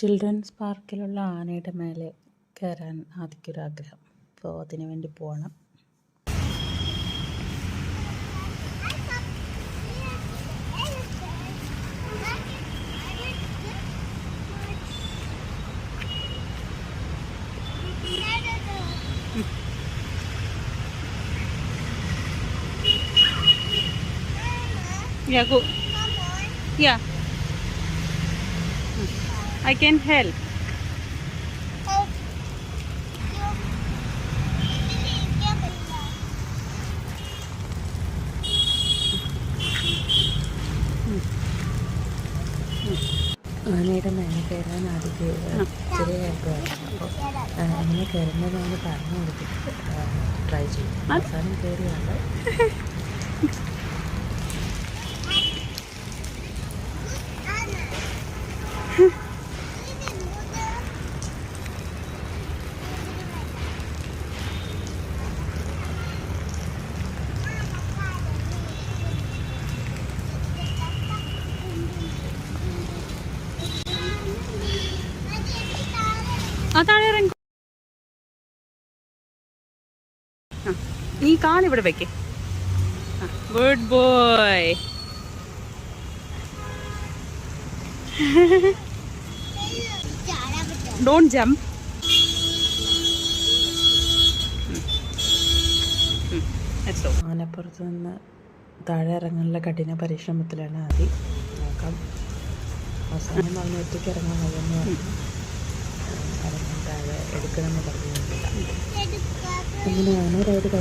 Children's പാർക്കിലുള്ള ആനയുടെ മേലെ കയറാൻ ആദിക്കൊരാഗ്രഹം. അപ്പോൾ അതിനു വേണ്ടി പോകണം. Yeah, go. Yeah. I can help. ആനയുടെ മേലെ കയറാൻ ആദ്യത്തെ ചെറിയ ഹെൽപ്പായിരുന്നു. അപ്പോൾ എങ്ങനെ കയറുന്നതെന്ന് പറഞ്ഞു കൊടുത്തിട്ട് ട്രൈ ചെയ്യും. അവസാനം കയറിയാണ്. താഴെ ഇറങ്ങി. നീ കാലിവിടെ വെക്കേ. Good boy. Don't jump. ആനപ്പുറത്ത് നിന്ന് താഴെ ഇറങ്ങാനുള്ള കഠിന പരിശ്രമത്തിലാണ് ആദി. നോക്കാം. അവസാനം അവന് ഒറ്റയ്ക്ക് ഇറങ്ങാൻ കഴിയുമെന്ന് പറഞ്ഞു. താഴെ എടുക്കണമെന്ന് പറഞ്ഞില്ല. അങ്ങനെയാണ് റൈഡ് കഴിഞ്ഞത്.